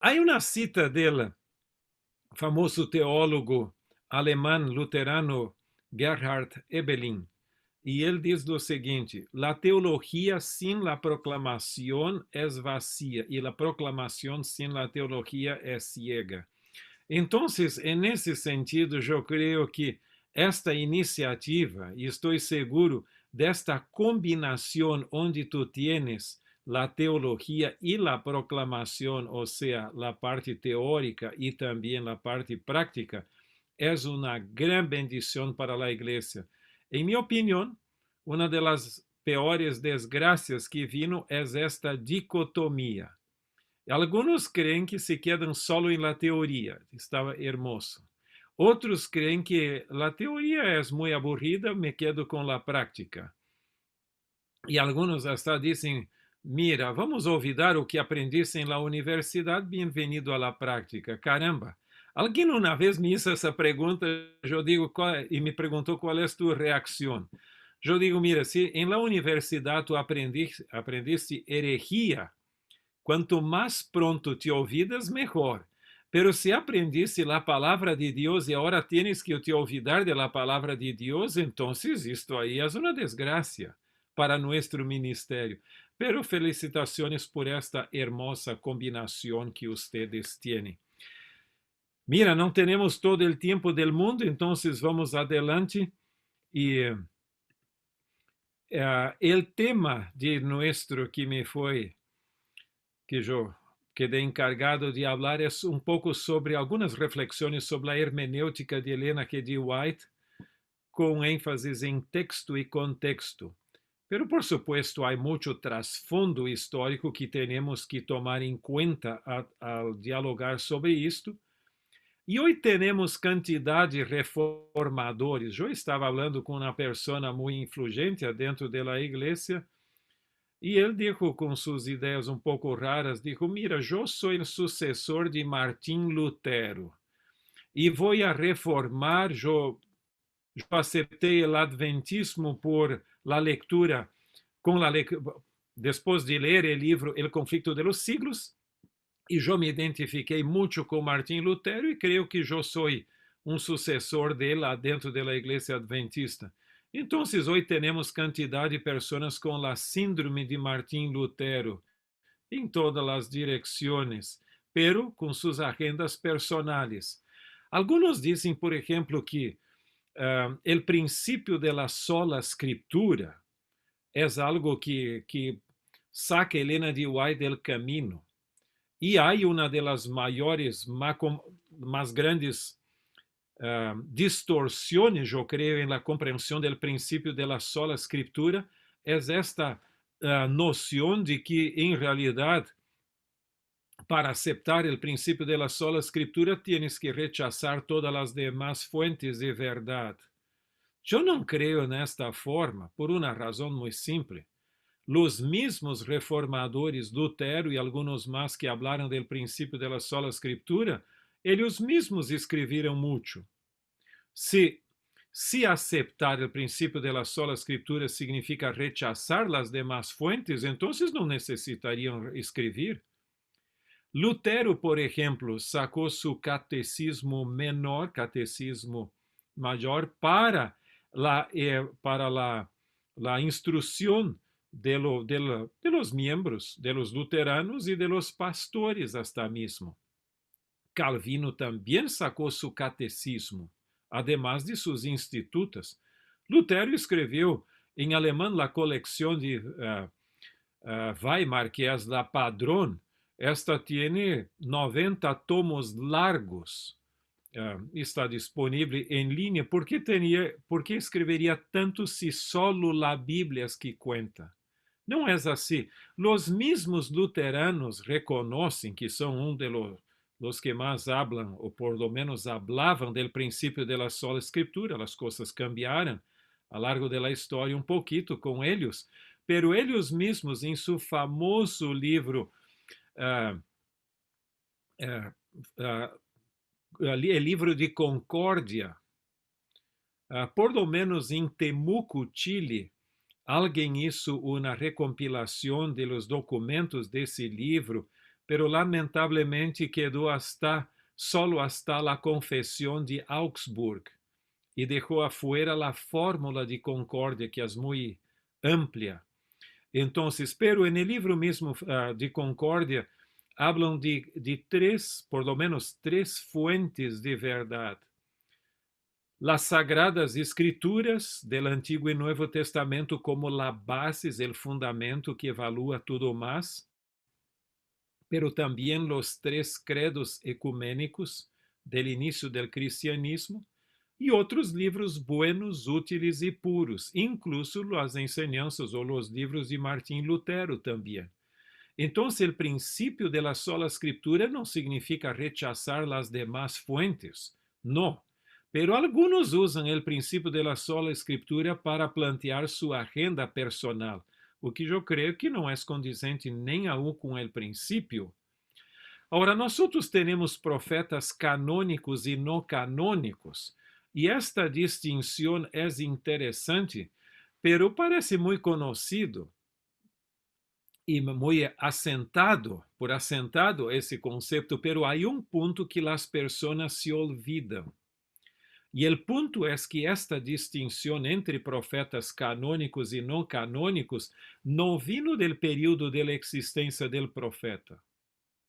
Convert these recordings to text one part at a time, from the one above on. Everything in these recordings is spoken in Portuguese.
Há uma cita dele, famoso teólogo alemão luterano Gerhard Ebeling, y él dice lo siguiente: la teología sin la proclamación es vacía y la proclamación sin la teología es ciega. Entonces, en ese sentido, yo creo que esta iniciativa, y estoy seguro de esta combinación donde tú tienes la teología y la proclamación, o sea, la parte teórica y también la parte práctica, es una gran bendición para la iglesia. En mi opinión, una de las peores desgracias que vino es esta dicotomía. Algunos creen que se quedan solo en la teoría, estaba hermoso. Otros creen que la teoría es muy aburrida, me quedo con la práctica. Y algunos hasta dicen, mira, vamos a olvidar o que aprendiste en la universidad, bienvenido a la práctica. Caramba, alguien una vez me hizo esa pregunta, yo digo, y me preguntó cuál es tu reacción. Yo digo, mira, si en la universidad tú aprendiste herejía, quanto mais pronto te olvidas, mejor. Pero si aprendiste la palabra de Dios y ahora tienes que te olvidar de la palabra de Dios, entonces esto ahí es una desgracia para nuestro ministerio. Pero felicitaciones por esta hermosa combinación que ustedes tienen. Mira, no tenemos todo el tiempo del mundo, entonces vamos adelante. Y el tema de nuestro que me fue, que yo quedé encargado de hablar es un poco sobre algunas reflexiones sobre la hermenéutica de Elena G. G. White, con énfasis en texto y contexto. Pero, por supuesto, hay mucho trasfondo histórico que tenemos que tomar en cuenta al dialogar sobre esto. E hoje temos quantidade de reformadores. Eu estava falando com uma pessoa muito influente dentro da igreja e ele disse com suas ideias um pouco raras, disse, mira, eu sou o sucessor de Martim Lutero e vou a reformar, eu aceitei o adventismo por la lectura, depois de ler o livro El Conflicto de los Siglos, e eu me identifiquei muito com Martim Lutero e creio que eu sou um sucessor dele dentro da igreja adventista. Então, hoje temos quantidade de pessoas com a síndrome de Martim Lutero em todas as direções, pero com suas agendas personais. Alguns dizem, por exemplo, que o princípio da sola escritura é algo que saca Helena de White del camino. E há uma das maiores, mais grandes distorções, eu creio, na compreensão do princípio da sola escritura, é esta noção de que, em realidade, para aceitar o princípio da sola escritura, tienes que rechazar todas as demais fontes de verdade. Eu não creio nesta forma, por uma razão muito simples. Los mismos reformadores, Lutero y algunos más que hablaron del principio de la sola escritura, ellos mismos escribieron mucho. Si aceptar el principio de la sola escritura significa rechazar las demás fuentes, entonces no necesitarían escribir. Lutero, por ejemplo, sacó su catecismo menor, catecismo mayor, para la instrucción de los miembros, de los luteranos y de los pastores hasta mismo. Calvino también sacó su catecismo, además de sus institutas. Lutero escreveu em alemão la colección de Weimar, que es la Padrón. Esta tiene 90 tomos largos. Está disponible en línea. ¿Por qué escrevería tanto si solo la Biblia es que cuenta? Não é assim. Os mesmos luteranos reconhecem que são um de los que mais hablam, ou por lo menos hablavam do princípio da sola escritura. As coisas cambiaram a largo da história um pouquito com eles, pero eles mesmos, em seu famoso livro, o livro de Concórdia, por lo menos em Temuco, Chile, alguém hizo uma recompilação de los documentos desse livro, pero lamentablemente quedó solo hasta la Confesión de Augsburg y dejó afuera la fórmula de concordia, que es muy amplia. Entonces, pero en el libro mismo de Concordia, hablan de tres, por lo menos tres fuentes de verdad. Las Sagradas Escrituras del Antiguo y Nuevo Testamento como la base, el fundamento que evalúa todo más, pero también los tres credos ecuménicos del inicio del cristianismo y otros libros buenos, útiles y puros, incluso las enseñanzas o los libros de Martín Lutero también. Entonces, el principio de la sola escritura no significa rechazar las demás fuentes, no. Pero algunos usan el principio de la sola escritura para plantear su agenda personal, o que eu creio que não é condizente nem aún com o princípio. Agora, nós temos profetas canônicos e não canônicos, e esta distinção é interessante, pero parece muito conhecido e muito assentado esse conceito, pero há ponto que as pessoas se olvidam. E o ponto é que esta distinção entre profetas canônicos e não canônicos não vino do período da existência do profeta.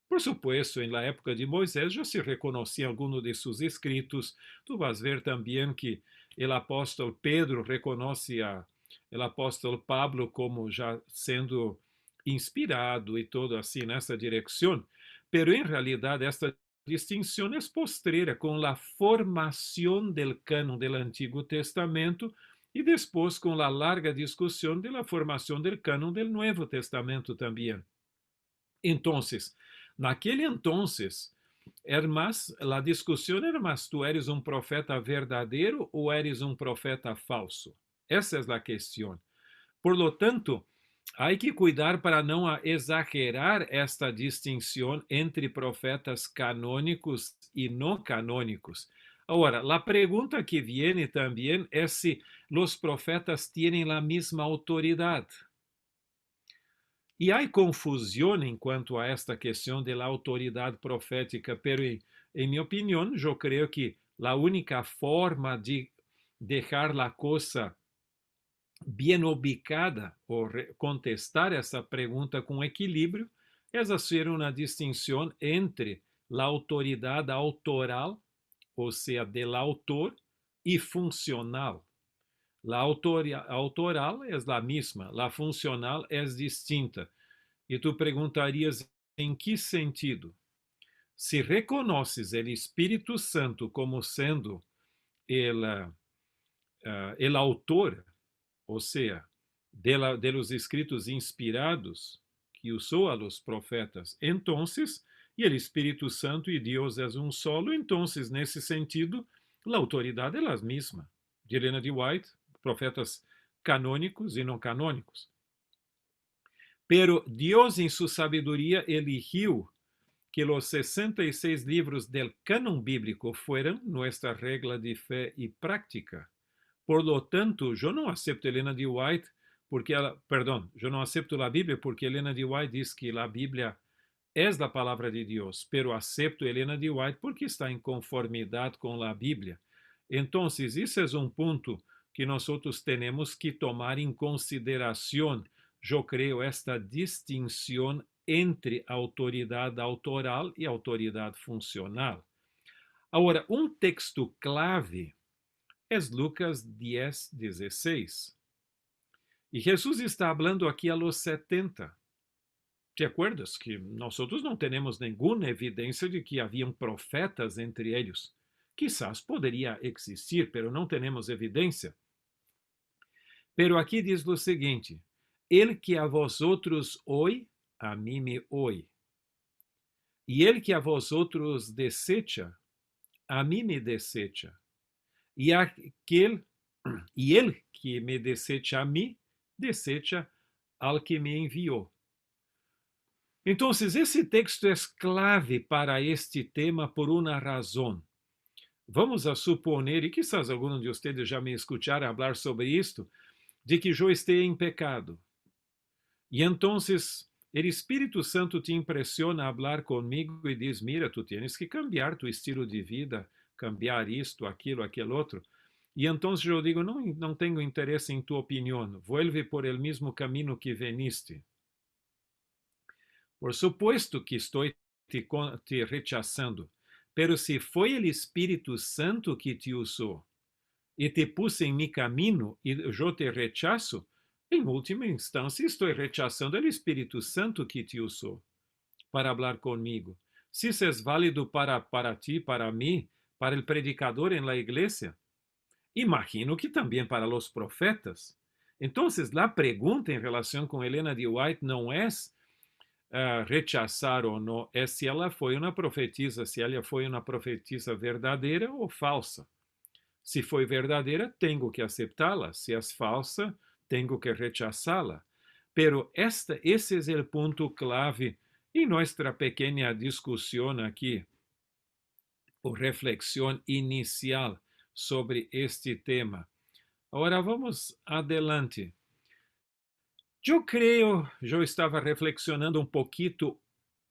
Por supuesto, na época de Moisés já se reconhecia alguns de seus escritos. Tu vas ver também que o apóstolo Pedro reconhece o apóstolo Pablo como já sendo inspirado e todo assim nessa direção. Pero em realidade esta distinção é posterior com a formação do cânon do Antigo Testamento e depois com a larga discussão da formação do cânon do Novo Testamento também. Então, naquele entonces, a discussão era mais, tu eres um profeta verdadeiro ou eres um profeta falso? Essa é a questão. Por lo tanto, há que cuidar para não exagerar esta distinção entre profetas canônicos e não canônicos. Agora, a pergunta que viene também é se os profetas têm a mesma autoridade. E há confusão em quanto a esta questão da autoridade profética, pero em minha opinião, eu creio que a única forma de deixar a coisa bem ubicada ou contestar essa pergunta com equilíbrio é fazer uma distinção entre a autoridade autoral, ou seja, do autor, e funcional. A autoral é a mesma, a funcional é distinta. E tu perguntarias em que sentido? Se reconheces o Espírito Santo como sendo o autor, ou seja, de los escritos inspirados que usou a los profetas, entonces, e o Espírito Santo e Deus é um solo, entonces, nesse sentido, a autoridade é a mesma. De Ellen G. White, profetas canônicos e não canônicos. Pero Deus, em sua sabedoria, eligiu que os 66 livros del cânon bíblico fueran nossa regra de fé e prática. Por lo tanto, eu não aceito Ellen G. White porque eu não aceito a Bíblia porque Ellen G. White diz que a Bíblia é a palavra de Deus, pero aceito Ellen G. White porque está em conformidade com a Bíblia. Então, esse é um ponto que nós temos que tomar em consideração, eu creio, esta distinção entre autoridade autoral e autoridade funcional. Agora, um texto clave é Lucas 10:16. E Jesus está falando aqui a los 70. ¿Te acuerdas que nós não temos nenhuma evidência de que haviam profetas entre eles? Quizás poderia existir, pero não temos evidência. Pero aqui diz o seguinte: el que a vosotros oye, a mí me oye. E el que a vosotros desecha, a mí me desecha. E el que me desecha a mí, desecha al que me enviou. Então, esse texto é clave para este tema por uma razão. Vamos a suponer, e quizás alguns de vocês já me escutaram falar sobre isto, de que eu esteja em pecado. E então o Espírito Santo te impressiona a falar comigo e diz, mira, tu tienes que cambiar tu estilo de vida, cambiar isto, aquilo, aquele outro. E então eu digo, não, não tenho interesse em tua opinião, vuelve por el mismo caminho que veniste. Por supuesto que estou te rechazando, pero se foi o Espírito Santo que te usou e te pus em mi caminho e eu te rechazo, em última instância estou rechazando o Espírito Santo que te usou para falar comigo. Se isso é válido para ti, para mim, para o predicador em la igreja, imagino que também para os profetas. Então, a pergunta em relação com Helena de White não é rechazar ou não, é se ela foi uma profetisa, se ela foi uma profetisa verdadeira ou falsa. Se foi verdadeira, tenho que aceitá-la. Se é falsa, tenho que rechazá-la. Pero esse é o ponto clave em nossa pequena discussão aqui, ou reflexão inicial sobre este tema. Agora vamos adelante. Eu estava reflexionando um pouquinho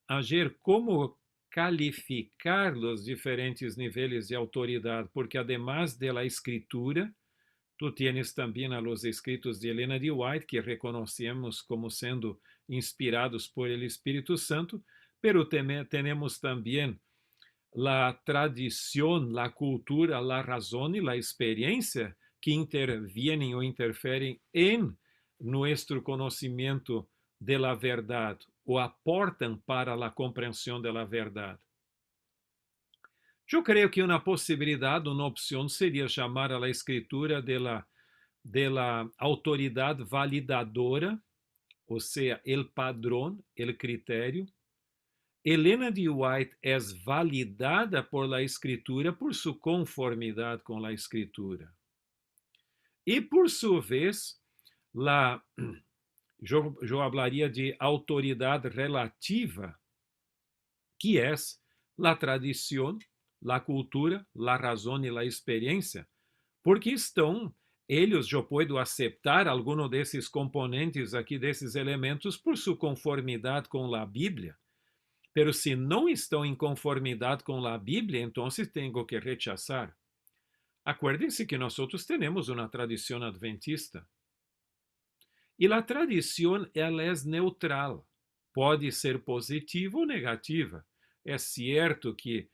ayer como calificar os diferentes níveis de autoridade, porque además de la escritura, tu tienes também os escritos de Helena de White, que reconhecemos como sendo inspirados por el Espírito Santo, pero temos também a tradição, a cultura, a razão e a experiência que intervienen ou interferem em nosso conhecimento de la verdade ou aportam para a compreensão de la verdade. Eu creio que uma possibilidade, uma opção seria chamar a la escritura de la autoridade validadora, ou seja, el padrón, el critério. Helena de White é validada por la escritura por sua conformidade com la escritura. E, por sua vez, eu falaria de autoridade relativa, que é a tradição, a cultura, a razão e a experiência, porque eles, eu posso aceitar algum desses componentes aqui, desses elementos, por sua conformidade com a Bíblia, pero se não estão em conformidade com a Bíblia, então tenho que rechazar. Acuérdense que nós temos uma tradição adventista. E a tradição, ela é neutral. Pode ser positiva ou negativa. É certo que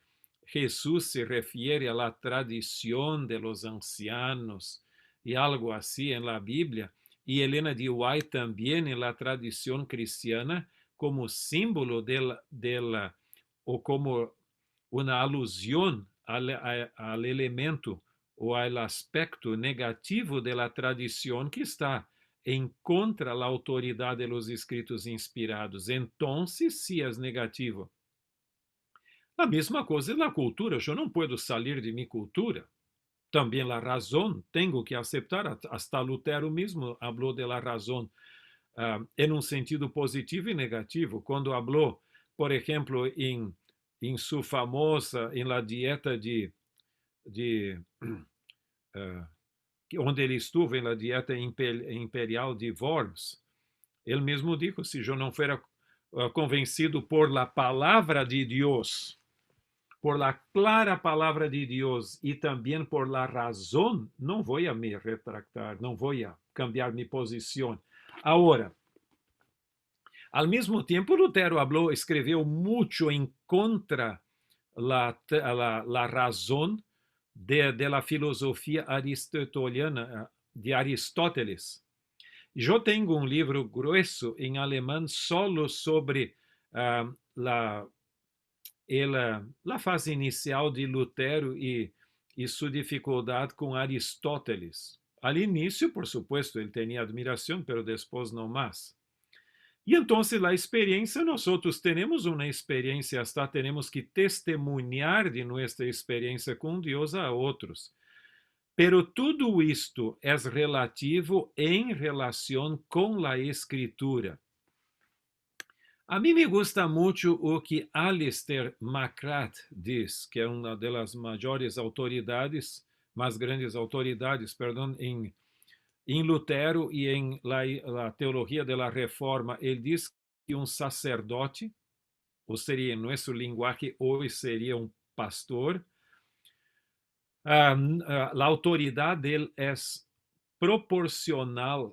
Jesus se refere à tradição de los ancianos e algo assim em la Bíblia, e Helena de White também em la tradição cristiana como símbolo ou como uma alusão ao elemento ou ao aspecto negativo da tradição que está em contra a autoridade dos escritos inspirados. Então, se é negativo. A mesma coisa na cultura, eu não posso sair de minha cultura. Também a razão, tenho que aceitar, hasta Lutero mesmo falou de la razão em um sentido positivo e negativo. Quando falou, por exemplo, em sua famosa, em la dieta onde ele esteve, na dieta imperial de Worms, ele mesmo disse, se eu não for convencido por la palavra de Deus, por la clara palavra de Deus e também por la razão, não vou a me retractar, não vou a cambiar minha posição. Agora, ao mesmo tempo, Lutero escreveu muito em contra la razão de la filosofia aristoteliana de Aristóteles. Eu tenho um livro grueso em alemão solo sobre a fase inicial de Lutero e sua dificuldade com Aristóteles. Al início, por supuesto, ele tinha admiração, mas depois não mais. E então, a experiência, nós temos uma experiência, hasta temos que testemunhar de nossa experiência com Deus a outros. Pero tudo isto é relativo em relação com a Escritura. A mim me gusta muito o que Alistair McGrath diz, que é uma das maiores autoridades, mais grandes autoridades, perdão, em Lutero e em la teologia da Reforma. Ele diz un sacerdote, o sería en nuestro lenguaje hoy sería un pastor. La autoridad de él es proporcional,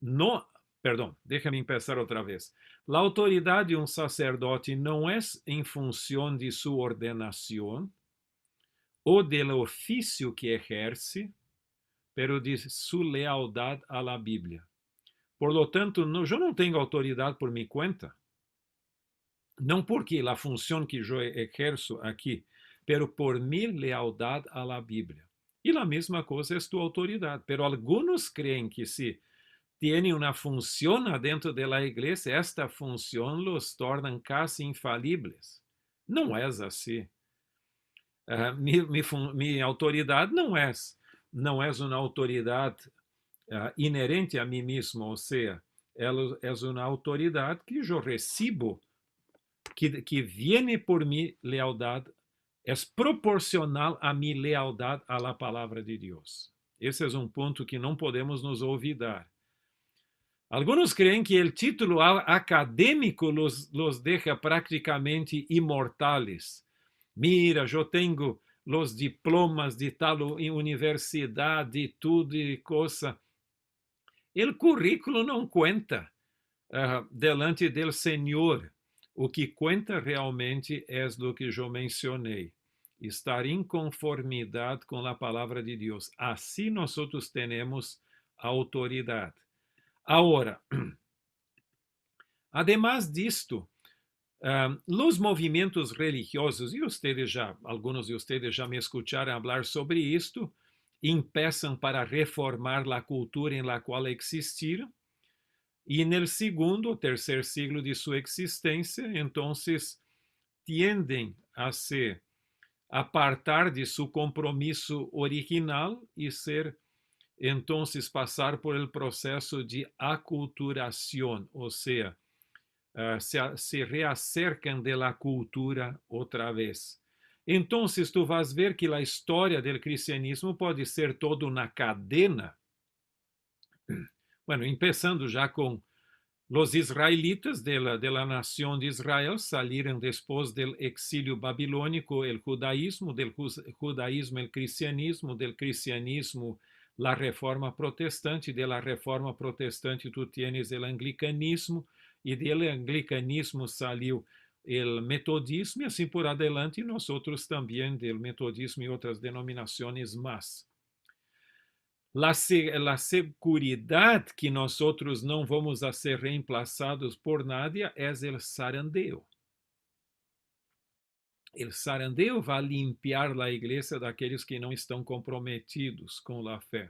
no, perdón, déjame empezar otra vez. La autoridad de un sacerdote no es en función de su ordenación o del oficio que ejerce, pero de su lealtad a la Biblia. Por lo tanto, yo no tengo autoridad por mi cuenta. No porque la función que yo ejerzo aquí, pero por mi lealtad a la Biblia. Y la misma cosa es tu autoridad. Pero algunos creen que si tiene una función adentro de la iglesia, esta función los torna casi infalibles. No es así. Mi autoridad não é uma autoridade inerente a mim mesmo, ou seja, ela é uma autoridade que eu recebo, que viene por minha lealdade, é proporcional a minha lealdade à palavra de Deus. Esse é um ponto que não podemos nos olvidar. Alguns creem que o título acadêmico los deja praticamente imortais. Mira, eu tenho os diplomas de tal universidade, tudo e coisa. O currículo não conta delante do Senhor. O que conta realmente é o que eu mencionei. Estar em conformidade com a palavra de Deus. Assim nós temos autoridade. Agora, además disto, los movimentos religiosos, e alguns de vocês já me escutaram falar sobre isto, empiezam para reformar a cultura em la qual existiram, e no segundo ou terceiro siglo de sua existência, então, tiendem a se apartar de seu compromisso original e entonces passar por el processo de aculturação, ou seja, se reacercam de la cultura outra vez. Então, tu vas ver que a história do cristianismo pode ser toda uma cadena. Bueno, empezando já com os israelitas de la nação de Israel, saíram depois do exílio babilônico, o judaísmo, del judaísmo, o cristianismo, del cristianismo, la reforma protestante, de la reforma protestante tu tienes el anglicanismo, e del anglicanismo salió el metodismo, e assim por adelante, e nosotros também del metodismo e outras denominações más. La seguridade que nosotros não vamos a ser reemplazados por nadie é el zarandeo. El zarandeo vai limpiar a igreja daqueles que não estão comprometidos com a fé.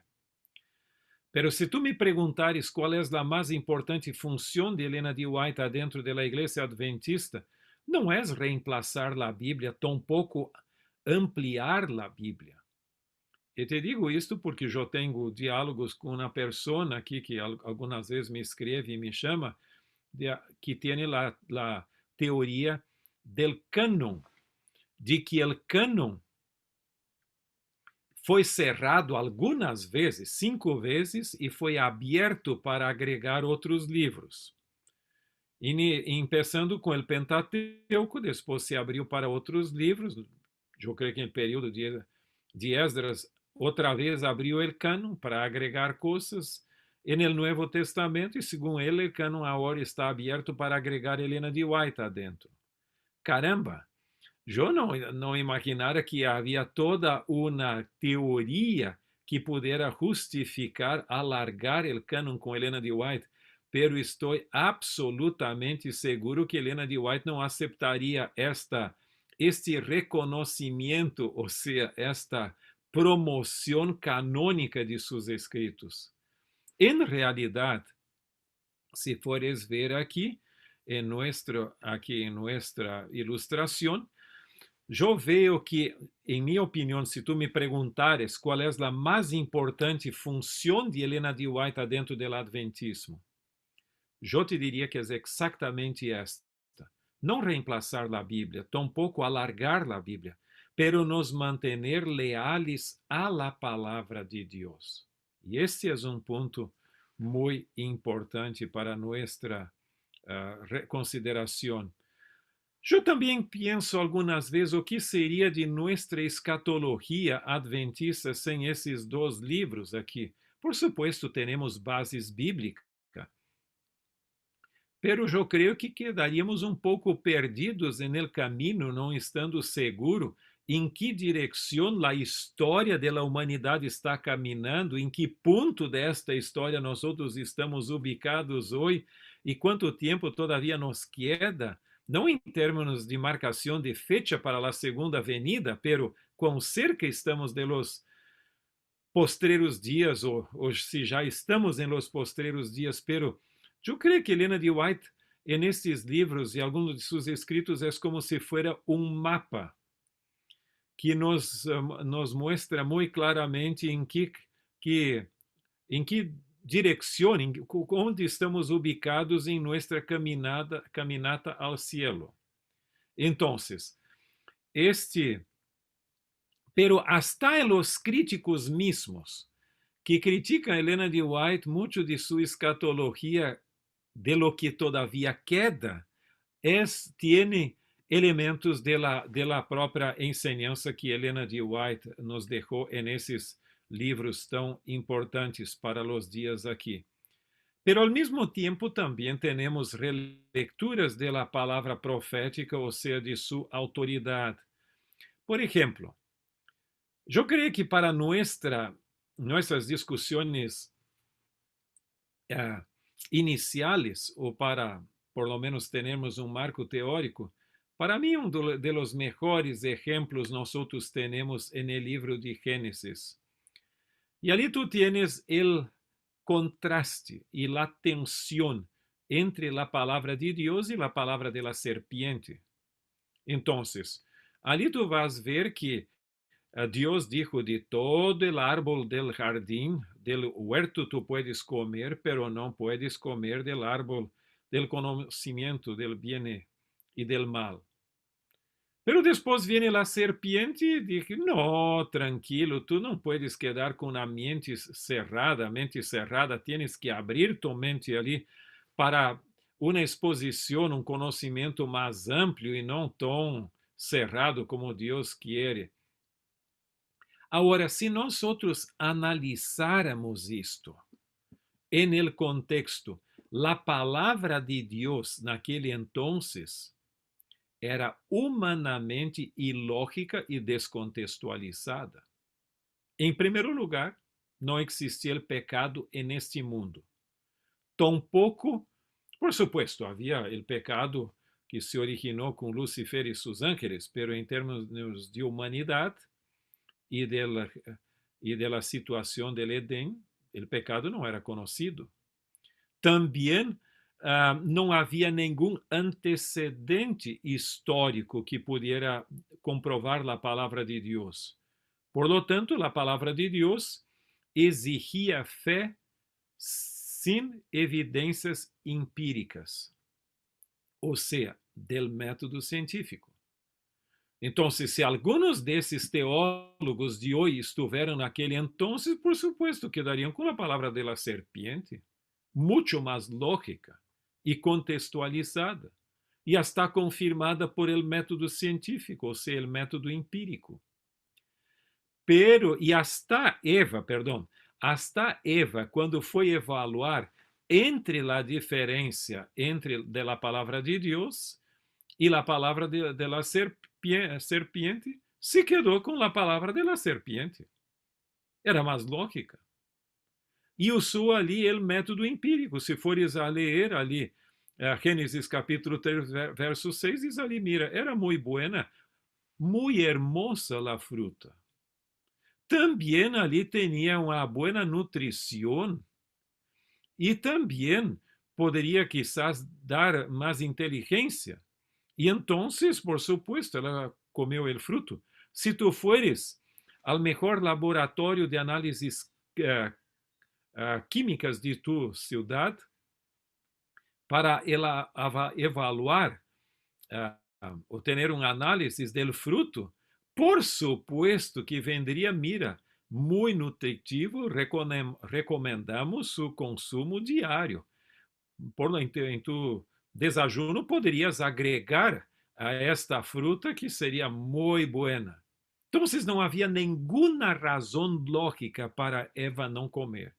Pero se tu me perguntares qual é a mais importante função de Ellen G. White dentro da igreja adventista, não é reemplazar a Bíblia, tampouco ampliar a Bíblia. E te digo isto porque eu tenho diálogos com uma pessoa aqui que algumas vezes me escreve e me chama, que tem a teoria del cânon, de que o cânon foi cerrado algumas vezes, 5 vezes, e foi aberto para agregar outros livros. E começando com o Pentateuco, depois se abriu para outros livros. Eu creio que no período de Esdras, outra vez abriu o cânon para agregar coisas. E no Novo Testamento, e segundo ele, o cânon agora está aberto para agregar Ellen G. White adentro. Caramba! Eu não imaginara que havia toda uma teoria que pudera justificar alargar o cânon com Ellen G. White, pero estou absolutamente seguro que Ellen G. White não aceitaria este reconhecimento, ou seja, esta promoção canônica de seus escritos. Em realidade, se fores ver aqui em nossa ilustração, eu vejo que, em minha opinião, se tu me perguntares qual é a mais importante função de Ellen G. White dentro do Adventismo, eu te diria que é exatamente esta. Não reemplazar a Bíblia, tampouco alargar a Bíblia, pero nos mantener leales a la palavra de Deus. E este é um ponto muito importante para nossa consideración. Yo también pienso algunas veces o que sería de nuestra escatología adventista sin esos dos libros aquí. Por supuesto, tenemos bases bíblicas, pero eu creio que quedaríamos um pouco perdidos no caminho, não estando seguro em que direção a história da humanidade está caminhando, em que ponto desta história nós outros estamos ubicados hoje e quanto tempo todavia nos queda, não em termos de marcação de fecha para a segunda venida, pero quão cerca estamos de los postreros dias, ou se já estamos em los postreros dias, pero eu creio que Helena de White, en estes livros e alguns de seus escritos, é como se fuera um mapa que nos mostra muito claramente em que direção, onde estamos ubicados em nossa caminata ao cielo. Então, pero hasta los críticos mismos que critican a Helena de White mucho de su escatología de lo que todavía queda, tiene elementos de la própria enseñanza que Helena de White nos deixou en esses livros tão importantes para los dias aqui. Pero al mismo tiempo también tenemos relecturas de la palabra profética, o sea, de su autoridad. Por ejemplo, yo creo que para nuestras discusiones iniciales, o para, por lo menos, termos um marco teórico, para mim, de los mejores ejemplos nosotros tenemos en el libro de Génesis. Y ali tú tienes el contraste y la tensión entre la palabra de Dios y la palabra de la serpiente. Entonces, ali tú vas a ver que Dios dijo: de todo el árbol del jardín, del huerto tú puedes comer, pero no puedes comer del árbol del conocimiento del bien y del mal. Pero después viene la serpiente y dice: no, tranquilo, tú no puedes quedar con la mente cerrada, tienes que abrir tu mente ali para una exposición, un conocimiento más amplio y no tan cerrado como Dios quiere. Agora, se nós analisáramos isto en el contexto, la palavra de Deus naquele entonces era humanamente ilógica e descontextualizada. Em primeiro lugar, não existia o pecado neste mundo. Tampouco, por supuesto, havia o pecado que se originou com Lúcifer e seus ángeles, pero em termos de humanidade e de la situação del Edén, o pecado não era conhecido. Também não havia nenhum antecedente histórico que pudiera comprovar a palavra de Deus. Por lo tanto, a palavra de Deus exigia fé sem evidências empíricas, ou seja, del método científico. Então, se alguns desses teólogos de hoje estiveram naquele entonces, por supuesto, quedariam com a palavra de la serpiente, muito mais lógica e contextualizada, e está confirmada por el método científico, ou seja, el método empírico. E hasta Eva, quando foi evaluar entre a diferença entre a palavra de Deus e a palavra de la serpiente, se quedou com a palavra de la serpiente. Era mais lógica. E usou ali o método empírico. Se fores a ler ali, Gênesis capítulo 3, verso 6, diz ali: mira, era muito buena, muito hermosa a fruta. Também ali tinha uma boa nutrição e também poderia quizás dar mais inteligência. E então, por supuesto, ela comeu o fruto. Se tu fores ao melhor laboratório de análises químicas de tu cidade para evaluar ou ter análise do fruto, por supuesto que vendria, mira, muito nutritivo, recomendamos o consumo diário. Por em tu desayuno poderias agregar a esta fruta que seria muito buena. Então, não havia nenhuma razão lógica para Eva não comer.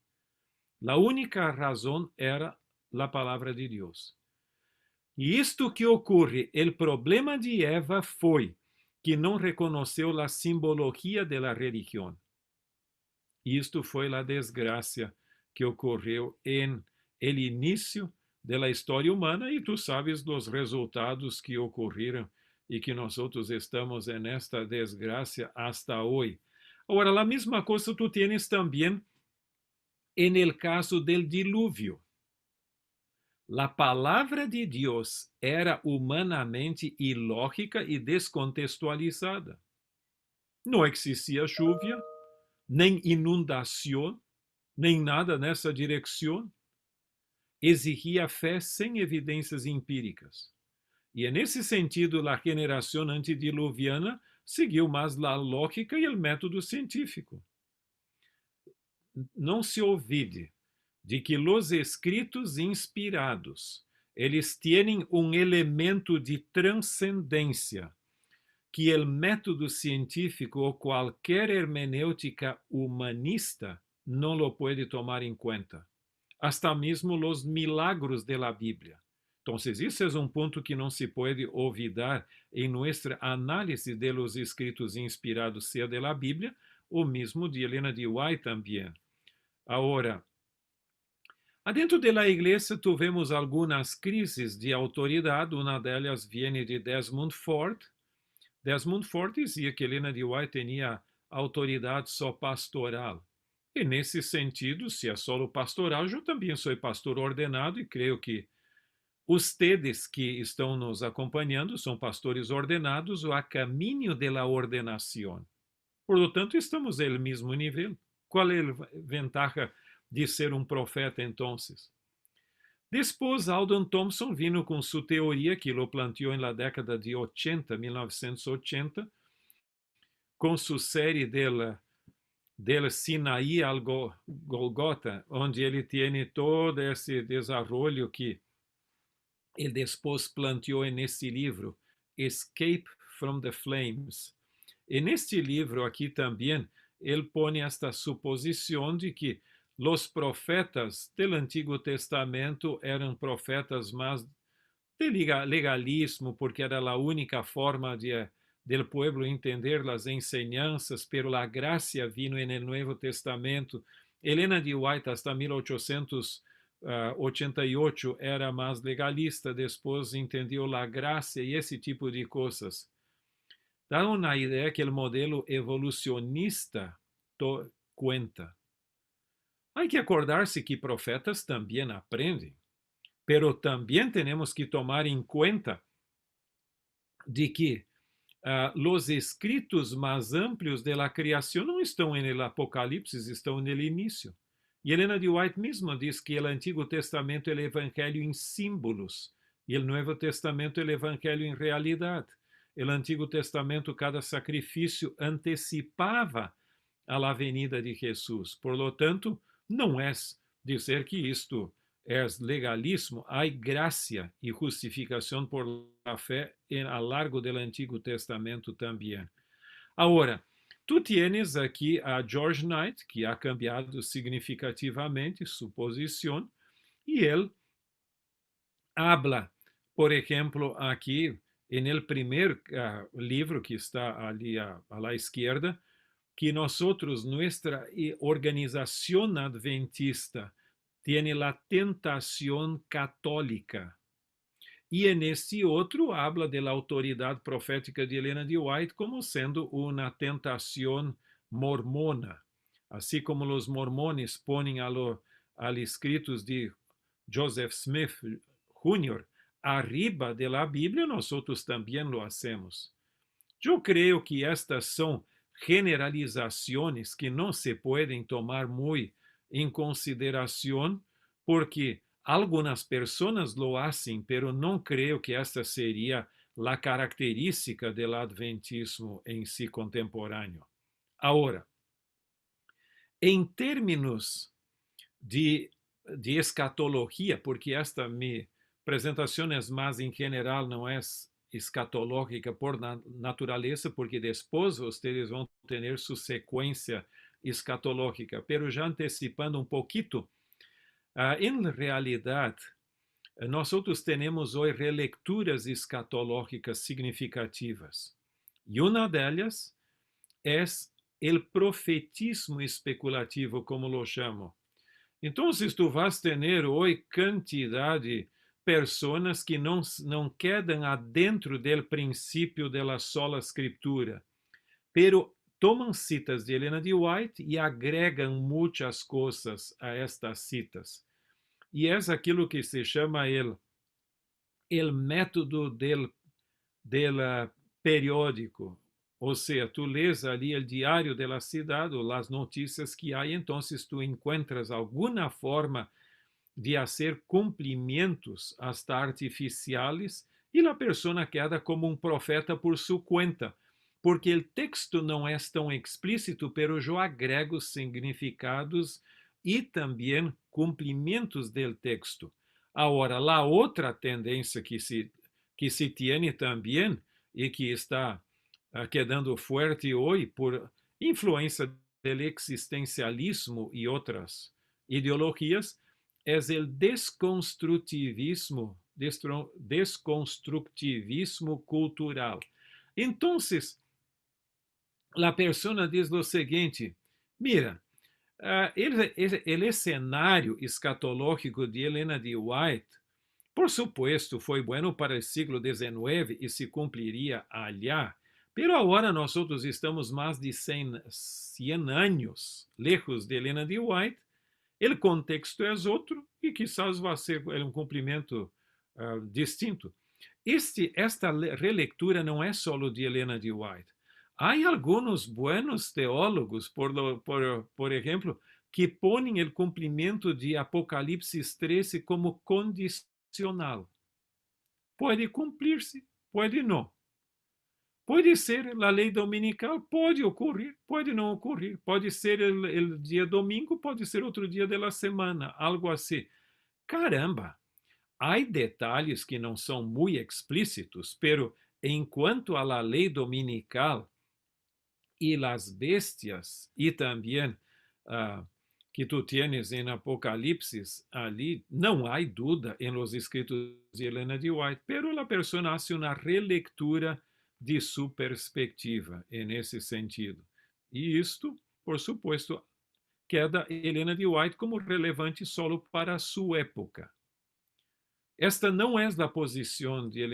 A única razão era a palavra de Deus. E isto que ocorre, o problema de Eva foi que não reconheceu a simbologia da religião. Isto foi a desgraça que ocorreu em el início da história humana, e tu sabes dos resultados que ocorreram e que nós outros estamos nesta desgraça hasta hoje. Agora, a mesma coisa tu tienes também en el caso del diluvio. La palavra de Deus era humanamente ilógica e descontextualizada. Não existia chuva, nem inundação, nem nada nessa direção. Exigia fé sem evidências empíricas. E nesse sentido, a generação antediluviana seguiu mais a lógica e o método científico. Não se olvide de que os escritos inspirados, eles têm um elemento de transcendência que o método científico ou qualquer hermenêutica humanista não lo pode tomar em conta. Hasta mesmo os milagros da Bíblia. Então, isso é um ponto que não se pode olvidar em nossa análise de los escritos inspirados, seja da Bíblia, ou mesmo de Helena de White também. Agora, dentro da igreja, tivemos algumas crises de autoridade. Uma delas vem de Desmond Ford. Desmond Ford dizia que Helena de White tinha autoridade só pastoral. E nesse sentido, se é só pastoral, eu também sou pastor ordenado e creio que ustedes que estão nos acompanhando são pastores ordenados ou a caminho da ordenação. Por lo tanto, estamos no mesmo nível. Qual é a vantagem de ser um profeta, então? Depois, Alden Thompson vino com sua teoria, que lo planteou na década de 80, 1980, com sua série del Sinaí al Golgota, onde ele tem todo esse desenvolvimento que ele depois planteou nesse livro, Escape from the Flames. E neste livro aqui também, ele põe esta suposição de que os profetas do Antigo Testamento eram profetas mais de legalismo, porque era a única forma del pueblo entender as enseñanzas, pero a gracia vino en el Nuevo Testamento. Helena de White, hasta 1888, era mais legalista, depois entendeu a graça e esse tipo de coisas. Dá uma ideia que o modelo evolucionista conta. Há que acordar-se que profetas também aprendem, pero também temos que tomar em conta de que os escritos mais amplios da criação não estão no Apocalipse, estão no início. E Helena de White mesma diz que o Antigo Testamento é o Evangelho em símbolos e o Novo Testamento é o Evangelho em realidade. No Antigo Testamento, cada sacrifício antecipava a venida de Jesus. Por lo tanto, não é dizer que isto é legalismo, há graça e justificação por la fé a largo do Antigo Testamento também. Agora, tu tienes aqui a George Knight, que ha cambiado significativamente sua posição, e ele habla, por exemplo, aqui, no primeiro livro que está ali à esquerda, que nosotros, nuestra organización adventista, tiene la tentación católica. E en este outro habla de la autoridade profética de Helena de White como sendo uma tentação mormona. Assim como os mormones ponem al escritos de Joseph Smith Jr. arriba de la Bíblia, nós também lo hacemos. Eu creio que estas são generalizações que não se podem tomar muito em consideração, porque algumas pessoas lo hacen, pero não creio que esta seria a característica do adventismo em si contemporâneo. Agora, em termos de escatologia, porque esta me presentaciones más en general no es escatológica por naturaleza, porque después ustedes van a tener su secuencia escatológica. Pero ya antecipando un poquito, en realidad, nosotros tenemos hoy relecturas escatológicas significativas. Y una de ellas es el profetismo especulativo, como lo llamo. Entonces, tú vas a tener hoy cantidad de personas que não quedam adentro del princípio de la sola escritura, pero tomam citas de Helena de White e agregam muitas coisas a estas citas. E é aquilo que se chama el método del periódico. Ou seja, tu lês ali o diário de la cidade, ou as notícias que há, então tu encuentras alguma forma de fazer cumprimentos hasta artificiais e a pessoa queda como um profeta por sua conta, porque o texto não é tão explícito, pero eu agrego significados e também cumprimentos do texto. Agora, a outra tendência que se tiene também e que está quedando forte hoje por influência do existencialismo e outras ideologias, é o desconstrutivismo cultural. Então, a pessoa diz o seguinte: mira, o cenário escatológico de Helena de White, por supuesto, foi bueno para o século XIX e se cumpriria allá, pero agora nós estamos mais de 100 anos lejos de Helena de White. O contexto é outro e quizás vai ser um cumprimento distinto. Esta relectura não é só de Helena de White. Há alguns buenos teólogos, por exemplo, que põem o cumprimento de Apocalipse 13 como condicional. Pode cumprir-se, pode não. Pode ser a lei dominical, pode ocorrer, pode não ocorrer. Pode ser o dia domingo, pode ser outro dia da semana, algo assim. Caramba, há detalhes que não são muito explícitos, pero enquanto a la lei dominical e as bestias, e também que tu tienes em Apocalipse, ali não há dúvida em los escritos de Helena de White, pero a pessoa hace uma relectura de sua perspectiva nesse sentido. E isto, por supuesto, queda Helena de White como relevante solo para sua época. Esta não é a posição de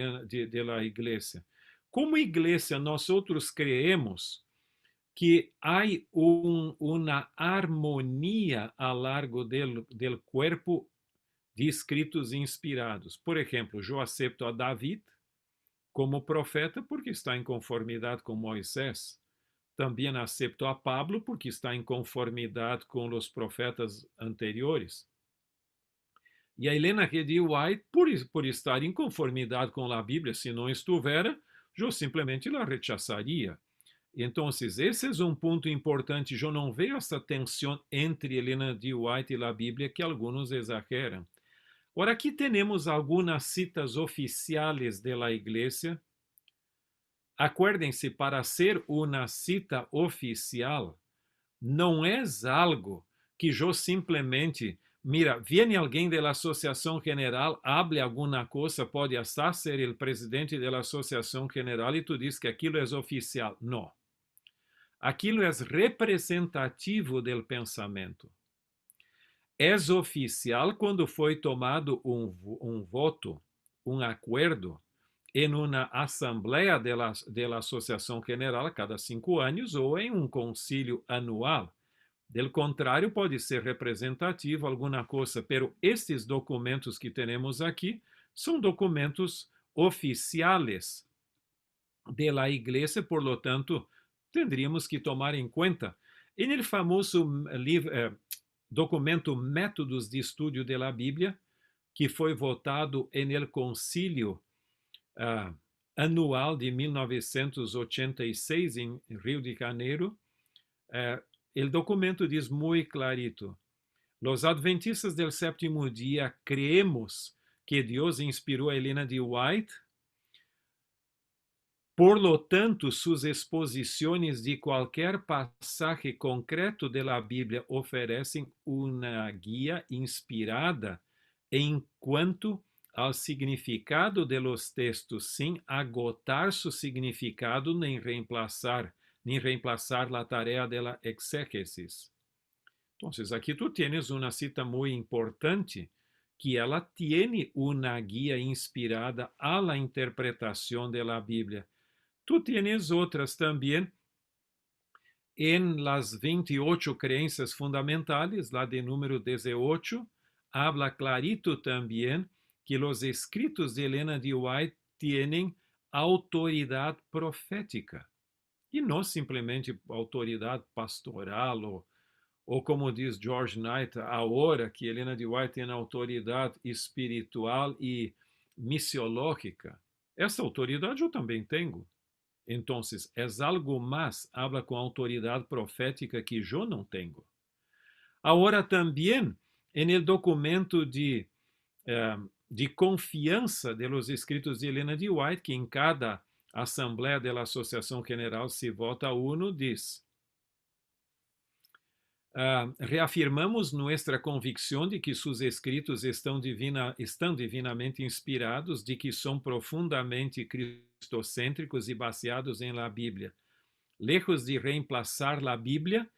la igreja. Como igreja, nós creemos que há uma harmonia ao largo del cuerpo de escritos inspirados. Por exemplo, eu acepto a David como profeta porque está em conformidade com Moisés. Também acepto a Pablo porque está em conformidade com os profetas anteriores. E a Helena de White, por estar em conformidade com a Bíblia, se não estivera, eu simplesmente la rechazaria. Então, esse é um ponto importante. Eu não vejo essa tensão entre Helena de White e a Bíblia que alguns exageram. Agora, aqui temos algumas citas oficiais da Igreja. Acuérdense, para ser uma cita oficial, não é algo que eu simplesmente, mira, viene alguém da Associação General, hable alguma coisa, pode até ser o presidente da Associação General e tu diz que aquilo é oficial. Não. Aquilo é representativo do pensamento. É oficial quando foi tomado um voto, um acordo, em uma assembleia da Associação General a cada 5 anos ou em um concílio anual. Del contrário, pode ser representativo alguma coisa, pero estes documentos que temos aqui são documentos oficiais da Igreja, por lo tanto, tendríamos que tomar em conta. Em el famoso documento Métodos de Estudio de la Bíblia, que foi votado em el concílio anual de 1986 em Rio de Janeiro, o documento diz muito clarito: los adventistas del séptimo dia creemos que Dios inspiró a Elena de White. Por lo tanto, sus exposiciones de cualquier pasaje concreto de la Biblia ofrecen una guía inspirada en cuanto al significado de los textos, sin agotar su significado ni reemplazar la tarea de la exégesis. Entonces, aquí tú tienes una cita muy importante, que ela tiene una guía inspirada a la interpretación de la Biblia. Tú tienes otras también en las 28 creencias fundamentales, la de número 18, habla clarito también que los escritos de Elena de White tienen autoridad profética e não simplesmente autoridade pastoral ou como diz George Knight, agora que Elena de White tem autoridade espiritual e missiológica. Essa autoridade eu também tenho. Então, é algo mais, habla com autoridade profética que eu não tenho. Agora, também, no documento de confiança de los escritos de Elena de White, que em cada Assembleia da Associação General se vota uno, diz: reafirmamos nossa convicção de que seus escritos estão divinamente inspirados, de que são profundamente cristocêntricos e baseados em la Bíblia. Lejos de reemplazar la Bíblia,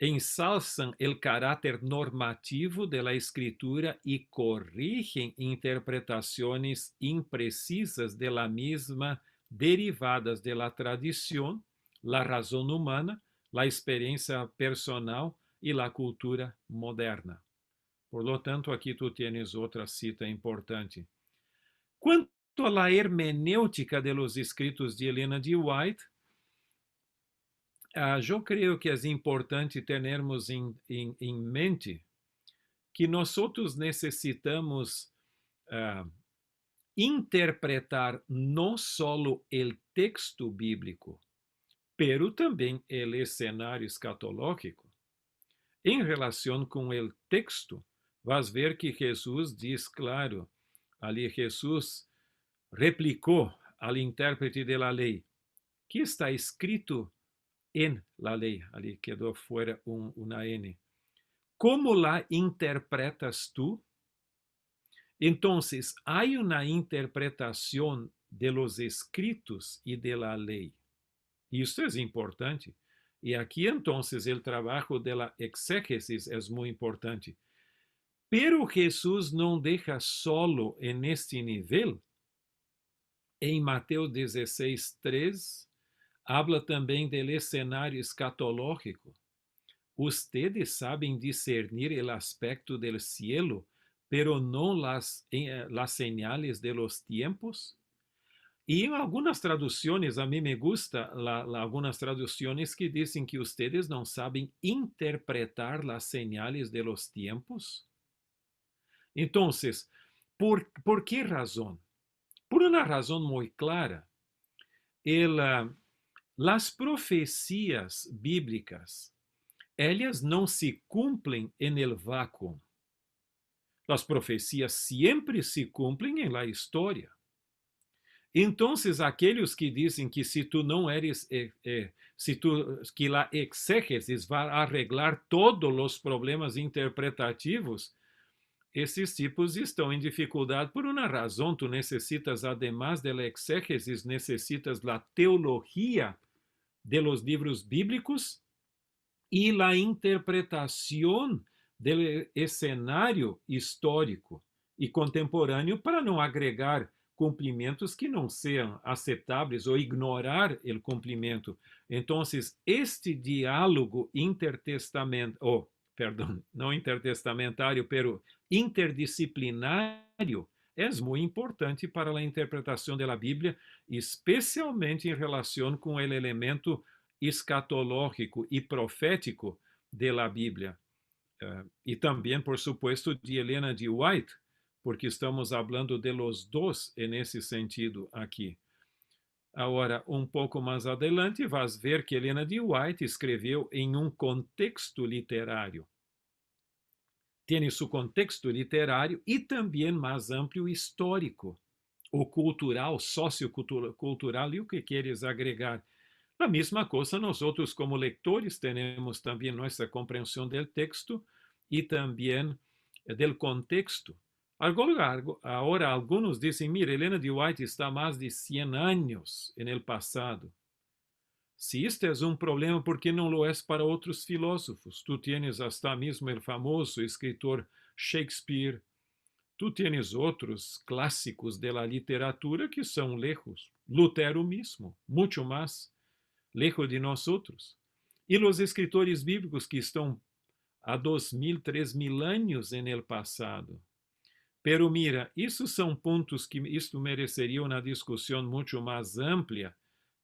ensalzan el caráter normativo de la escritura y corrigen interpretaciones imprecisas de la misma derivadas de la tradición, la razón humana, la experiencia personal y la cultura moderna. Por lo tanto, aquí tú tienes otra cita importante. Quanto a la hermenéutica de los escritos de Elena de White, eu creio que é importante termos em mente que nós necessitamos interpretar não só o texto bíblico, pero também o cenário escatológico. Em relação com o texto, vas ver que Jesus diz claro, ali Jesus replicou ao intérprete de la lei, que está escrito en la ley, ali quedó fuera una N. ¿Cómo la interpretas tú? Entonces, hay una interpretación de los escritos y de la ley. Y esto es importante. Y aquí entonces el trabajo de la exégesis es muy importante. Pero Jesús no deja solo en este nivel. En Mateo 16:3, habla também do cenário escatológico. Ustedes sabem discernir el aspecto del cielo, pero no las señales de los tiempos. E em algumas traduções, a mim me gusta algumas traduções que dizem que ustedes não sabem interpretar las señales de los tiempos. Então, por que razão? Por uma razão muito clara. Las profecias bíblicas, ellas no se cumplen en el vácuo. Las profecias siempre se cumplen en la historia. Entonces, aquellos que dicen que si tú no eres, que la exégesis va a arreglar todos los problemas interpretativos, esses tipos estão em dificuldade por uma razão. Tu necessitas, además da exégesis, necessitas da teologia de los libros bíblicos y la interpretación del escenario histórico y contemporáneo para no agregar cumprimentos que não sejam aceitáveis ou ignorar o cumprimento. Então, este diálogo não intertestamentário, pero interdisciplinário, é muito importante para a interpretação da Bíblia, especialmente em relação com o elemento escatológico e profético da Bíblia. E também, por supuesto, de Elena de White, porque estamos falando de los dos nesse sentido aqui. Agora, pouco mais adelante, vas ver que Elena de White escreveu em contexto literário. tiene su contexto literario y también más amplio histórico o cultural, sociocultural, y o que quieres agregar. La misma cosa nosotros como lectores tenemos también nuestra comprensión del texto y también del contexto. Ahora algunos dicen, mira, Elena de White está más de 100 años en el pasado. Si este es un problema, ¿por qué no lo es para otros filósofos? Tú tienes hasta mismo el famoso escritor Shakespeare, tú tienes otros clásicos de la literatura que son lejos. Lutero mismo, mucho más lejos de nosotros. Y los escritores bíblicos que están a 2000, 3000 años en el pasado. Pero mira, esos son puntos que esto merecería una discusión mucho más amplia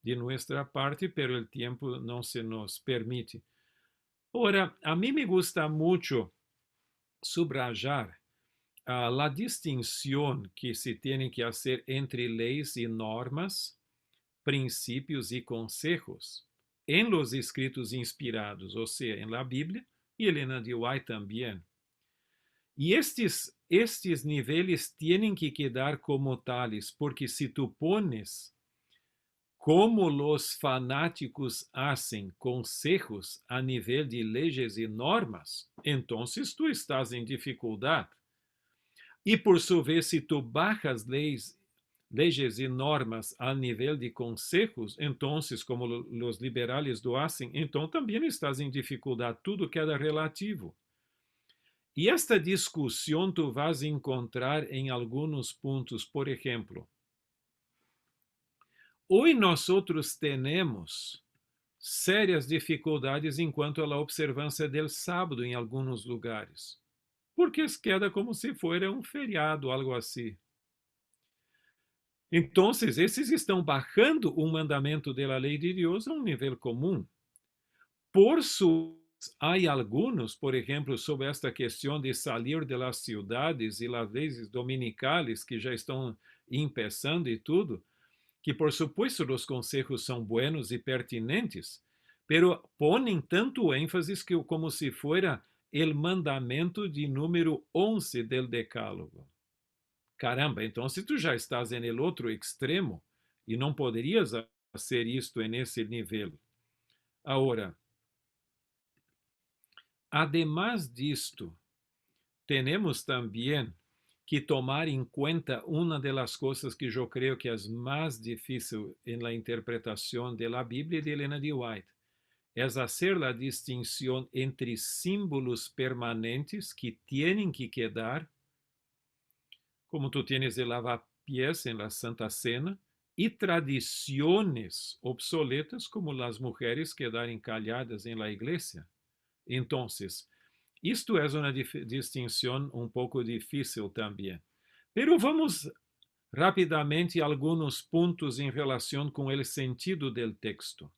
de nuestra parte, pero el tiempo no se nos permite. Ahora, a mí me gusta mucho subrayar la distinción que se tiene que hacer entre leyes y normas, princípios y consejos en los escritos inspirados, o sea, en la Biblia y Elena de White también. Y estes niveles tienen que quedar como tales, porque si tú pones como los fanáticos hacen consejos a nivel de leyes y normas, entonces tú estás en dificultad. Y por su vez, si tú bajas leyes y normas a nivel de consejos, entonces, como los liberales lo hacen, entonces también estás en dificultad. Tudo queda relativo. E esta discussão tu vas encontrar em alguns pontos. Por exemplo, hoje nós temos sérias dificuldades enquanto à observância do sábado em alguns lugares, porque queda como se fosse um feriado, algo assim. Então, esses estão bajando um mandamento da lei de Deus a um nível comum. Por su Hay algunos, por ejemplo, sobre esta cuestión de salir de las ciudades y las leyes dominicales que ya están empezando y todo, que por supuesto los consejos son buenos y pertinentes, pero ponen tanto énfasis que como si fuera el mandamento de número 11 del decálogo. Caramba, entonces tú ya estás en el otro extremo y no podrías hacer esto en ese nivel. Ahora, además disto, temos também que tomar em conta uma das coisas que eu creio que é mais difícil em la interpretação de la Bíblia de Elena de White, é fazer a distinção entre símbolos permanentes que têm que quedar, como tu tienes de lavapiés en la Santa Cena, e tradições obsoletas, como as mulheres quedarem calladas em la igreja. Então, isto é uma distinção um pouco difícil também. Pero vamos rapidamente a alguns pontos em relação com o sentido do texto.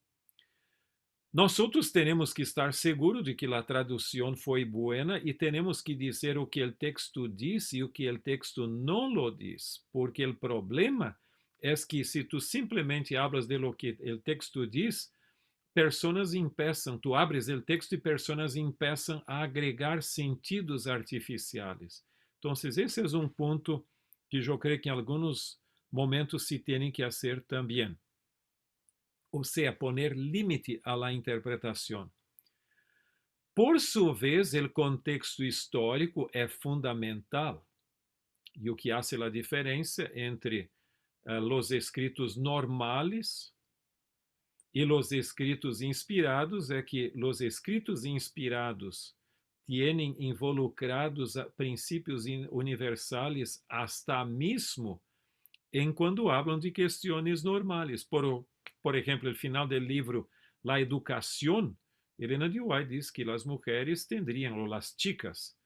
Nós temos que estar seguros de que a tradução foi boa e temos que dizer o que o texto diz e o que o texto não lo diz, porque o problema é que se tu simplesmente hablas de lo que o texto diz, pessoas empeçam, tu abres o texto e pessoas empeçam a agregar sentidos artificiais. Então, esse é um ponto que eu creio que em alguns momentos se tem que fazer também. Ou seja, poner límite à la interpretação. Por sua vez, o contexto histórico é fundamental. E o que faz a diferença entre os escritos normais e os escritos inspirados é que os escritos inspirados têm involucrados princípios universais hasta mesmo em quando hablam de questões normais. Por exemplo, no final do livro La Educación, Elena de White diz que as mulheres tendrían, ou as chicas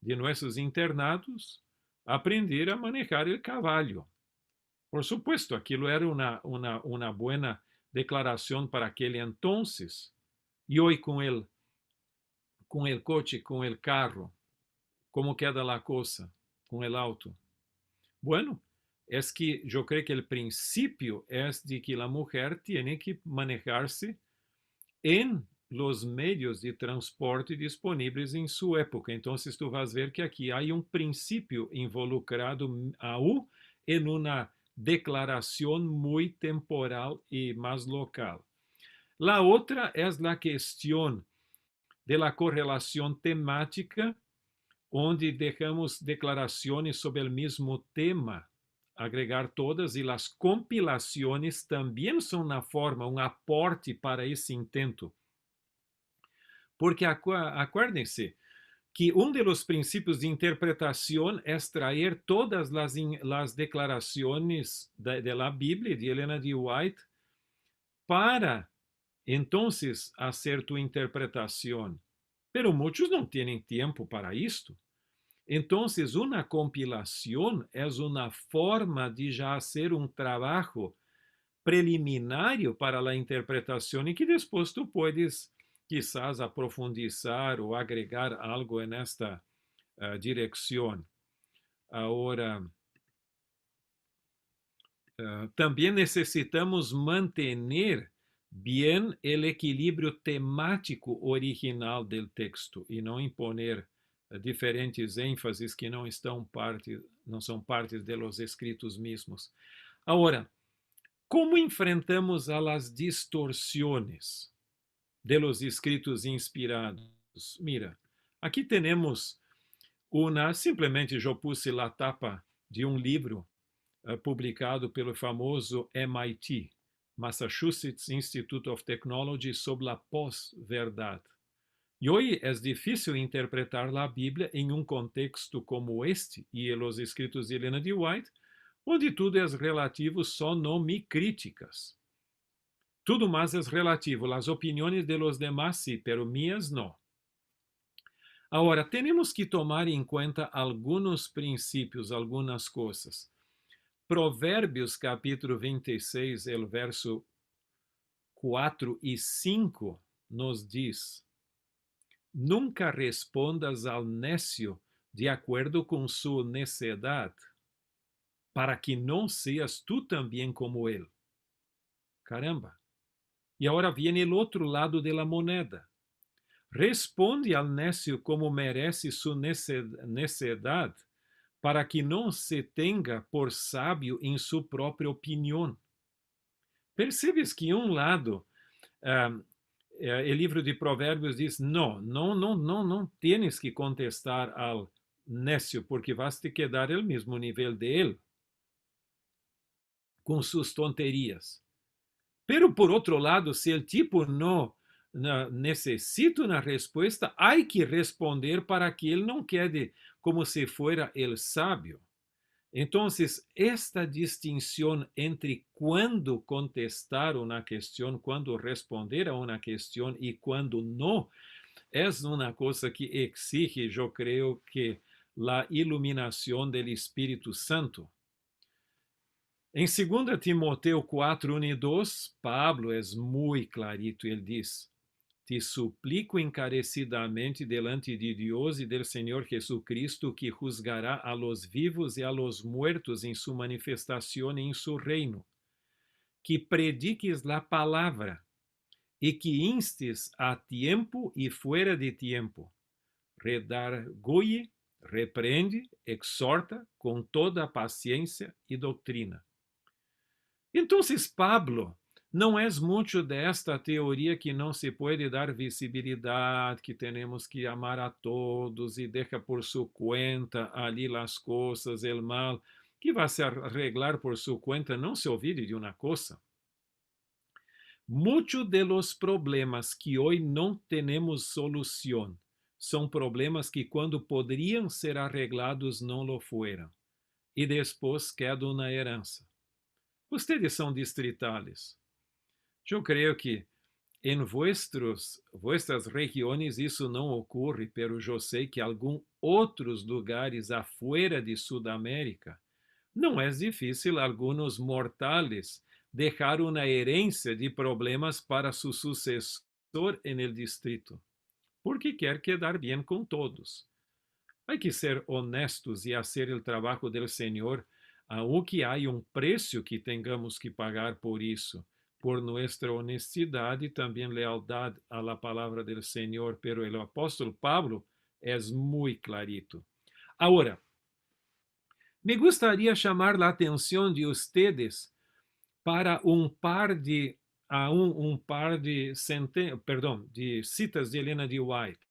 de nossos internados, aprender a manejar o cavalo. Por supuesto, aquilo era uma boa declaração para aquele entonces. E hoje com el coche, com el carro, como queda a coisa com el auto? Bueno, es que yo creo que el principio es de que la mujer tiene que manejarse en os meios de transporte disponíveis em sua época. Então, tu vas ver que aqui há um princípio involucrado aún em uma declaração muito temporal e mais local. La outra é a questão de la correlação temática, onde deixamos declarações sobre o mesmo tema, agregar todas, e as compilações também são uma forma, um aporte para esse intento. Porque acuérdense que um dos princípios de interpretação é trazer todas as declarações de la Bíblia, de Helena de White, para entonces hacer tu interpretação. Pero muitos não têm tempo para isto. Entonces, uma compilação é uma forma de já fazer um trabalho preliminário para a interpretação e que depois tu puedes quizás aprofundizar ou agregar algo nesta direção. Agora, também necessitamos manter bem o equilíbrio temático original do texto e não imponer diferentes ênfases que não são partes de los escritos mesmos. Agora, como enfrentamos a las distorsiones de los escritos inspirados? Mira, aqui temos simplesmente eu puse a tapa de um livro publicado pelo famoso MIT, Massachusetts Institute of Technology, sobre a pós-verdade. E hoje é difícil interpretar a Bíblia em um contexto como este e os escritos de Helena de White, onde tudo é relativo, só não me críticas. Tudo mais é relativo, as opiniões de los demás sí, pero minhas não. Agora, temos que tomar em conta alguns princípios, algumas coisas. Provérbios capítulo 26, el verso 4 e 5 nos diz: nunca respondas ao necio de acordo com sua necedade, para que não seas tu também como ele. Caramba! E agora vem o outro lado da moneda. Responde ao necio como merece sua necedade, para que não se tenha por sábio em sua própria opinião. Percebes que um lado, o livro de Provérbios diz, não tienes que contestar ao necio, porque vas te quedar no mesmo nível de ele, com suas tonterias. Pero, por outro lado, se o tipo não necessita uma resposta, há que responder para que ele não quede como se fuera el sábio. Então, esta distinção entre quando contestar uma questão, quando responder a uma questão e quando não, é uma coisa que exige, eu creio, que a iluminação do Espírito Santo. Em 2 Timoteo 4, 1 e 2, Pablo é muito clarito, ele diz: te suplico encarecidamente delante de Deus e del Senhor Jesucristo, que juzgará a los vivos e a los muertos em sua manifestação e em seu reino, que prediques la palavra e que instes a tiempo e fuera de tiempo, redarguye, repreende, exorta com toda a paciência e doutrina. Então, Pablo não é muito desta teoria que não se pode dar visibilidade, que temos que amar a todos e deixa por sua conta ali as coisas, o mal, que vai se arreglar por sua conta, não se olvide de uma coisa. Muitos de los problemas que hoje não temos solução são problemas que, quando poderiam ser arreglados, não lo fueram. E depois quedam na herança. Vocês são distritales. Eu creio que em vuestras regiões isso não ocorre, pero eu sei que em alguns outros lugares afuera de Sudamérica não é difícil alguns mortales deixar uma herência de problemas para seu sucessor en el distrito, porque quer quedar bem com todos. Há que ser honestos e fazer o trabalho do Senhor, aunque há um preço que tengamos que pagar por isso. por nuestra honestidad y también lealtad a la palabra del Señor, pero el apóstol Pablo es muy clarito. Ahora, me gustaría llamar la atención de ustedes para un par de, de citas de Elena de White.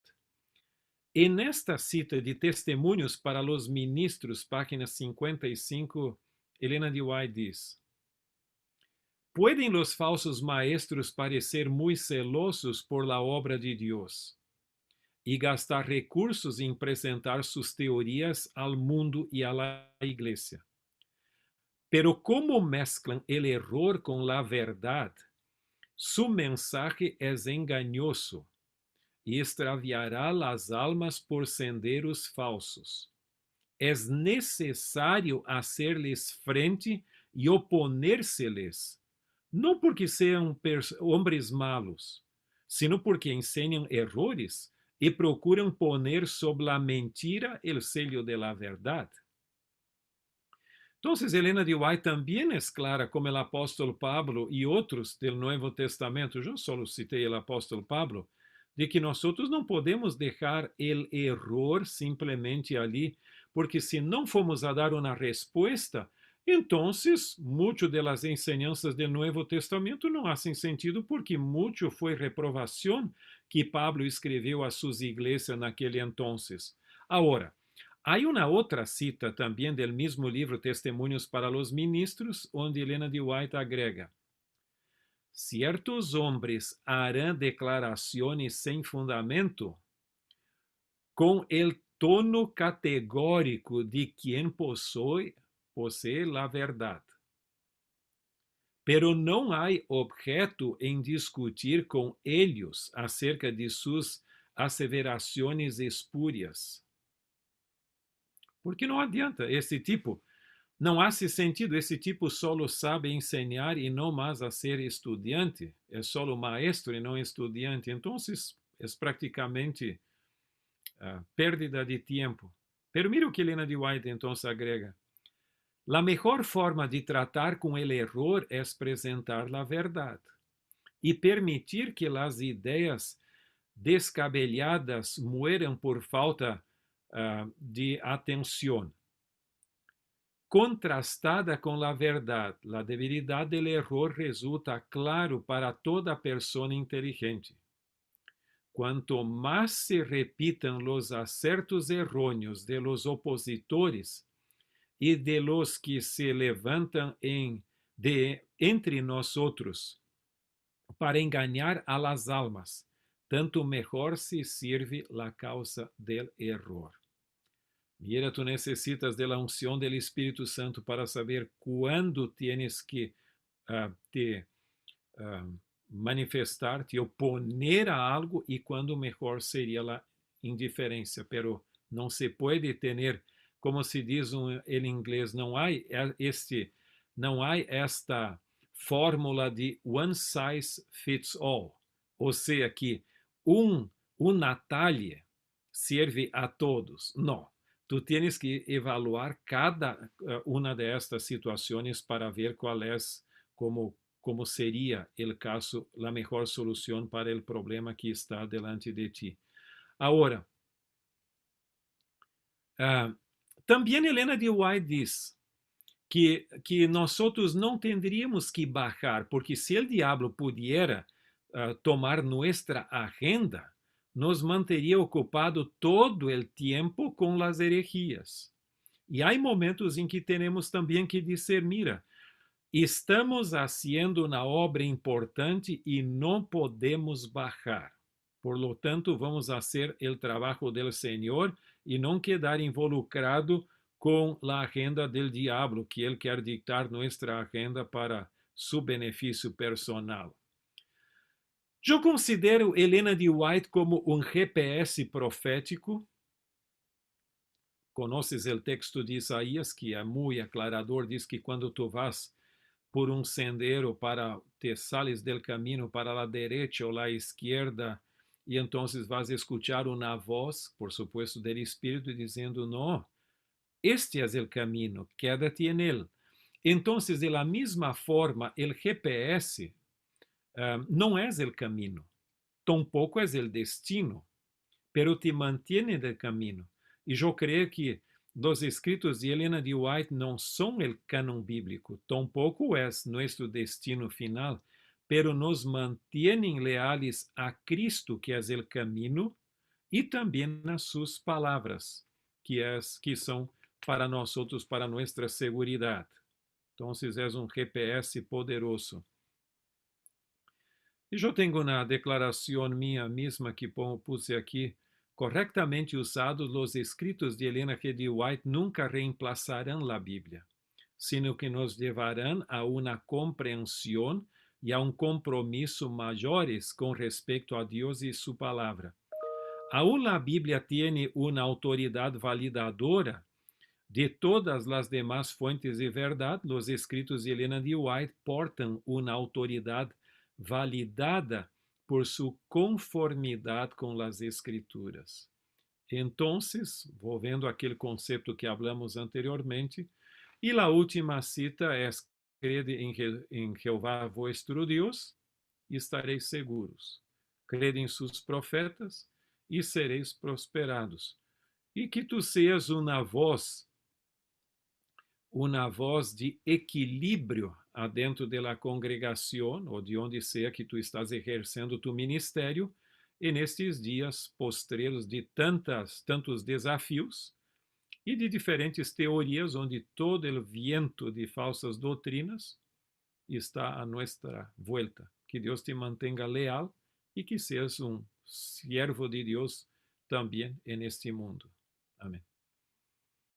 En esta cita de Testemunhos para los Ministros, página 55, Elena de White diz: pueden los falsos maestros parecer muy celosos por la obra de Dios y gastar recursos en presentar sus teorías al mundo y a la iglesia. Pero como mezclan el error con la verdad, su mensaje es engañoso y extraviará las almas por senderos falsos. Es necesario hacerles frente y oponérseles, no porque sean hombres malos, sino porque enseñan errores y procuran poner sobre la mentira el sello de la verdad. Entonces, Elena de White también es clara, como el apóstol Pablo y otros del Nuevo Testamento, yo solo cité el apóstol Pablo, de que nosotros não podemos dejar el error simplesmente ali, porque se não formos a dar uma resposta, entonces mucho de las enseñanzas del Nuevo Testamento não hacen sentido, porque mucho foi reprovação que Pablo escreveu a suas igrejas naquele entonces. Agora, hay una otra cita también del mismo libro Testimonios para los Ministros, donde Elena de White agrega: ciertos hombres harán declaraciones sin fundamento, con el tono categórico de quien posee la verdad. Pero no hay objeto en discutir con ellos acerca de sus aseveraciones espurias. Porque não adianta, esse tipo, não hace sentido, esse tipo solo sabe ensinar e não mais a ser estudante, é solo maestro e não estudante, então é praticamente pérdida de tempo. Pero mira o que Elena de White então agrega: la mejor forma de tratar com el error es presentar la verdad e permitir que las ideias descabelladas mueran por falta de atención. Contrastada con la verdad, la debilidad del error resulta claro para toda persona inteligente. Cuanto más se repitan los acertos erróneos de los opositores y de los que se levantan entre nosotros para engañar a las almas, tanto mejor se sirve la causa del error. Mira, tú necesitas de la unción del Espíritu Santo para saber cuándo tienes que te manifestar, te oponer a algo y cuándo mejor sería la indiferencia. Pero no se puede tener, como se diz en inglés, não há esta fórmula de one size fits all. Ou seja, que una talha serve a todos. Não. Tú tienes que evaluar cada una de estas situaciones para ver cuál es, cómo sería el caso, la mejor solución para el problema que está delante de ti. Ahora, también Elena de White dice que nosotros no tendríamos que bajar, porque si el diablo pudiera tomar nuestra agenda, nos manteria ocupado todo o tempo com as herejias. E há momentos em que temos também que dizer: mira, estamos fazendo uma obra importante e não podemos bajar. Por lo tanto, vamos fazer o trabalho do Senhor e não quedar involucrado com a agenda do diabo, que ele quer dictar nossa agenda para seu benefício personal. Eu considero Elena de White como um GPS profético. Conoces o texto de Isaías, que é muito aclarador, diz que quando tu vas por um sendero para te sales del camino para la derecha ou la izquierda, e então vas escuchar uma voz, por supuesto, del Espírito, dizendo: não, este é o caminho, quédate en él. Então, de la mesma forma, o GPS no es el camino, tampoco es el destino, pero te mantiene del camino. Y yo creo que los escritos de Elena de White no son el canon bíblico, tampoco es nuestro destino final, pero nos mantienen leales a Cristo, que es el camino, y también a sus palabras, que son para nosotros, para nuestra seguridad. Entonces es un GPS poderoso. E eu tenho uma declaração minha mesma que puse aqui. Correctamente usados, os escritos de Elena G. de White nunca reemplazarão a Bíblia, sino que nos levarão a uma compreensão e a um compromisso maiores com respeito a Deus e sua palavra. Aún a Bíblia tem uma autoridade validadora de todas as demais fontes de verdade. Os escritos de Elena de White portam uma autoridade validada por su conformidade com as escrituras. Então, volvendo àquele conceito que hablamos anteriormente, e a última cita é: crede em Jeová vuestro Deus e estareis seguros. Crede em seus profetas e sereis prosperados. E que tu seas uma voz de equilíbrio adentro da congregação, ou de onde seja que tu estás exercendo tu ministério, e nestes dias postreiros de tantos desafios e de diferentes teorias, onde todo o viento de falsas doutrinas está a nossa volta. Que Deus te mantenha leal e que seas um siervo de Deus também neste mundo. Amém.